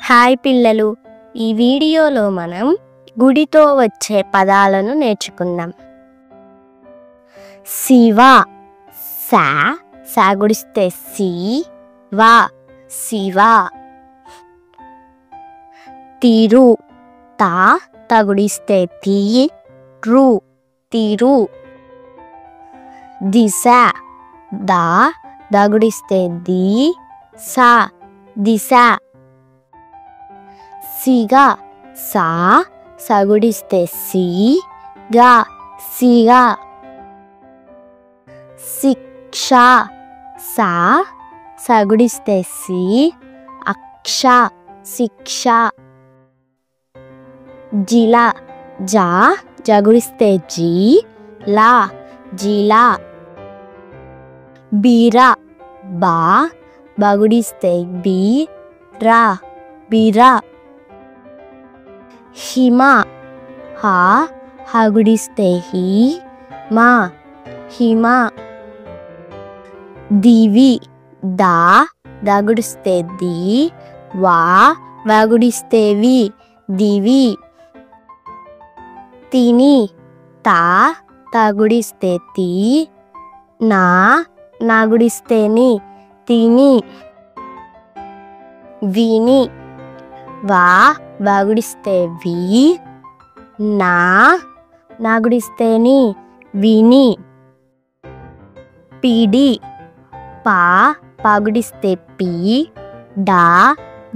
Hi పిల్లలు, ఈ వీడియోలో మనం గుడితో వచ్చే పదాలను నేర్చుకుందాం. శివ, సా సాగుడిస్తే సి, వా శివ. తిరు, తా తగుడిస్తే తి, రు తిరు. దిశ, దా దగుడిస్తే the, saw Disha. Siga, saw సగుడిస్తే C, గా సిగా. శిక్ష, సా సగుడిస్తే సి, అక్ష శిక్ష. జిల, జా జగుడిస్తే జి, లా జిలా. బీర, బా బగుడిస్తే బి, రా బిరా. హిమ, హా హగుడిస్తే హి, మా హిమ. దివి, దా దగుడిస్తే ది, వా వగుడిస్తే వి దివి. తిని, తా తగుడిస్తే తి, నా నాగుడిస్తే ని తిని. విని, వా వగుడిస్తే వి, నా నాగుడిస్తే ని విని. పిడి, పా పగుడిస్తే పి, డా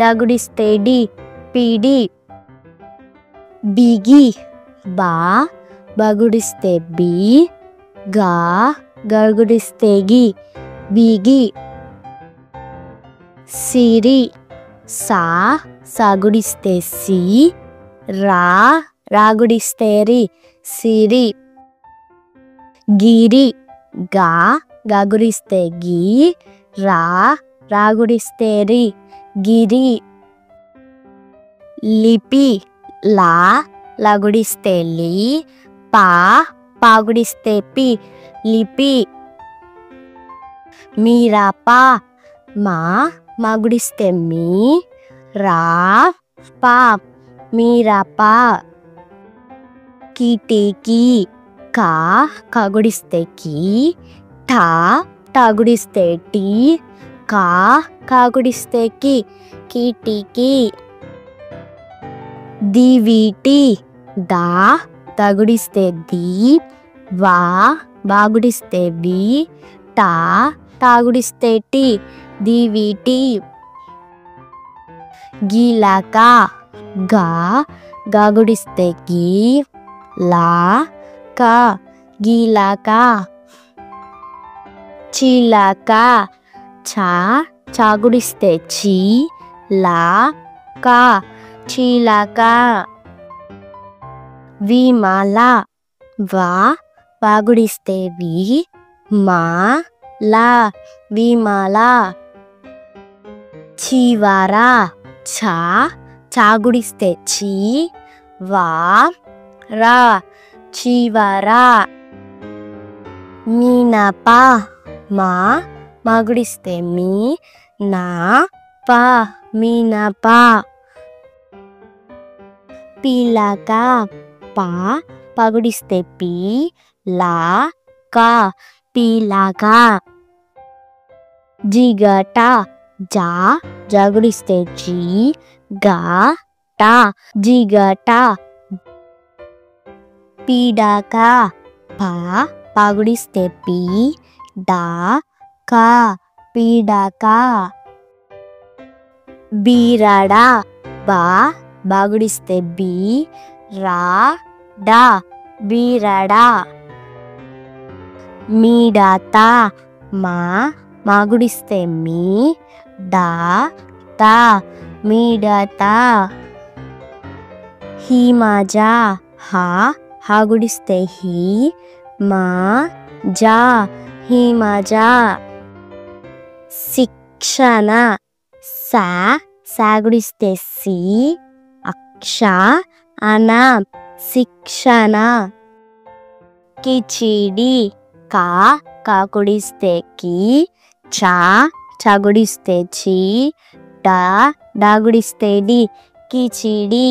దగుడిస్తే డి పిడి. బిగి, బా బగుడిస్తే బి, గా గగుడిస్తే గి బిగి. సిరి, సా సాగుడిస్తే సి, రా రాగుడిస్తే రి సిరి. గిరి, గా గగుడిస్తే గి, రా రాగుడిస్తే రి గిరి. లిపి, లా లగుడిస్తే లి, పా పాగుడిస్తే పి లిపి. మిరప, మా మగుడిస్తే మీ, రా పా మిరప. కిటికీ, కా కగుడిస్తే కి, ఠా టాగుడిస్తే టి, కా కాగుడిస్తే కి కిటికీ. దివిటి, దా తగుడిస్తే ది, వా బాగుడిస్తే వి, టా టాగుడిస్తే టి దివిటి. గిలక, గా గగుడిస్తే గి, లా కా గిలక. చిలక, చా చాగుడిస్తే చి, లా కా చిలక. విమల, వా వాగుడిస్తే వి, మా లా విమల. చివర, చా చాగుడిస్తే చి, వా రా చివర. మినప, మా మగుడిస్తే మీ, నా పా మినప. పిలక, పా పగుడిస్తే పి, లా కా పిలక. జిగట, జా జగుడిస్తే జి, గా టా జిగట. పిడక, పా పగుడిస్తే పి, డా కా పిడక. బీరడ, బా బాగుడిస్తే బి, రా డా బీరడ. మిడత, మా మాగుడిస్తే మీ, డా తా మిడత. హిమజ, హా హాగుడిస్తే హి, మా జా హిమజ. శిక్షణ, సా సాగుడిస్తే సి, అక్ష అన శిక్షణ. కిచిడి, కా కాకుడిస్తే కి, చా చగుడిస్తే చి, డా డాగుడిస్తే డి కిచిడి.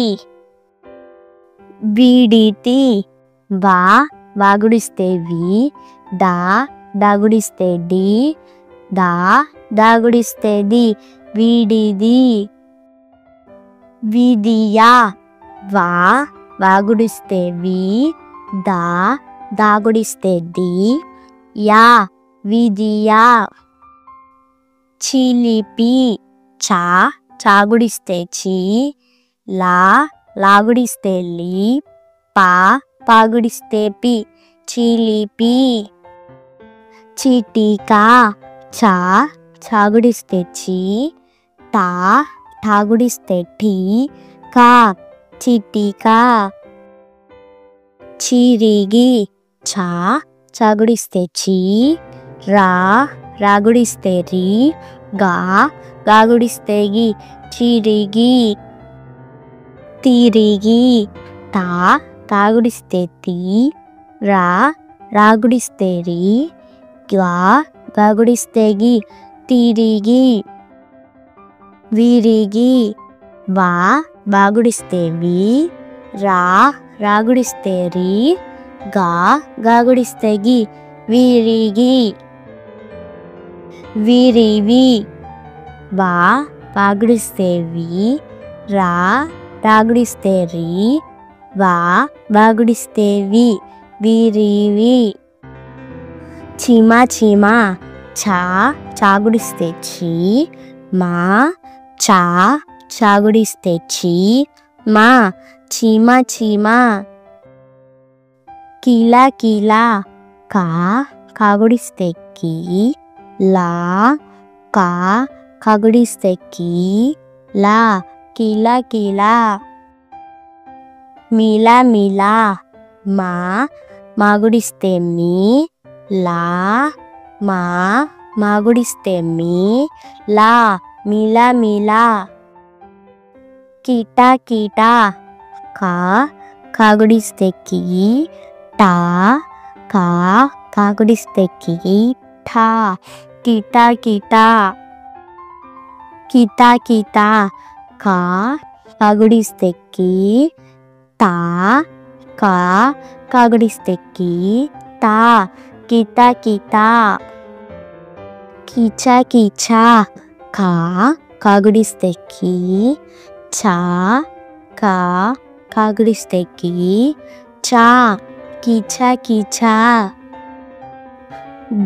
విడితి వా వాగుడిస్తే వి దా డాగుడిస్తే డి దా దాగుడిస్తే ది విడిది. విదియా వా వాగుడిస్తే వి దా దాగుడిస్తే ది యా విదియా. చిలిపి చా చాగుడిస్తే చి లా లాగుడిస్తే లి పా పాగుడిస్తే పి చిలిపి. చిటికా చా చాగుడిస్తే చి తా ఠాగుడిస్తే ఠీ కా చిటికా. చిరిగి చా చాగుడిస్తే చి రా రాగుడిస్తే రి గా గాగుడిస్తే గి చిరిగి. తిరిగి తా తాగుడిస్తే తి రా రాగుడిస్తే రి గా గాగుడిస్తే గి తిరిగి. విరిగి వా వాగుడిస్తే వి రా రాగుడిస్తే రి గా గాగుడిస్తే గి విరిగి. విరివి వా వాగుడిస్తే వి రా రాగుడిస్తే రి వా వాగుడిస్తే వి విరివి. చిమా చిమా చా చాగుడిస్తే చి మా చా చాగుడిస్తే చి మా చీమా చీమా. కిలా కిలా కా కాగుడిస్తే కి లా కా కాగుడిస్తే కి లా కిలా కిలా. మిలా మిలా మా మాగుడిస్తే మీ లా మా మాగుడిస్తే మీ లా మిలా మిలా. కిటా కిటా కా కాగుడిస్తే కి టా కా కాగుడిస్తే కి ఠా కిటా కిటా. కితా కితా కా కాగుడిస్తే కి తా కా కాగుడిస్తే కి తా కితా కితా. కిచా కిచా కా కాగుడిస్తే కి చా కా కాగుడిస్తే కి చా కిచా కిచా.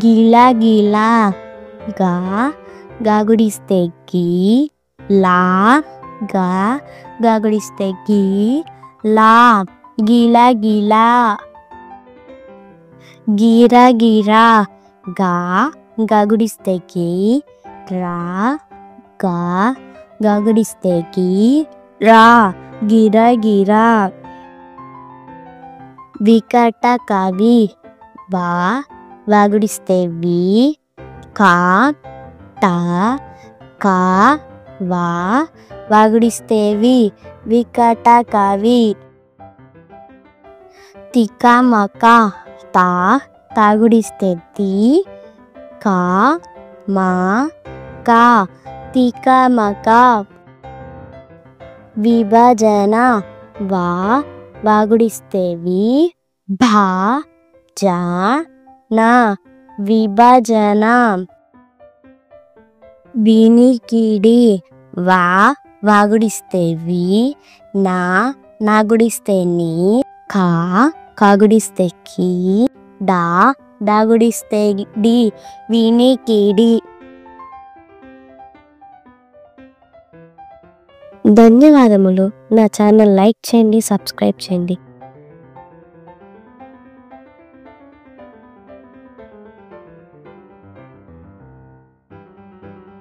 గిలా గిలా గా గాగుడిస్తే గి లా గా గాగుడిస్తే గి లా గిలా గిలా. గిరా గిరా గా గాగుడిస్తే గి రా గా గాగుడిస్తే గి రా గిరా గిరా. వికట కవి వా వాగుడిస్తే వి కా టా కా వా వాగుడిస్తే వి వికట కవి. తికా మకా తా తాగుడిస్తే తి కా మా కా తికా మకా. విభజన వా వాగుడిస్తే వి భా జా నా విభజన. వినికిడి వా వాగుడిస్తే వి నా నాగుడిస్తే ని కా కాగుడిస్తే కి డా డాగుడిస్తే డి వినికిడి. ధన్యవాదములు. నా ఛానల్ లైక్ చేయండి, సబ్స్క్రైబ్ చేయండి.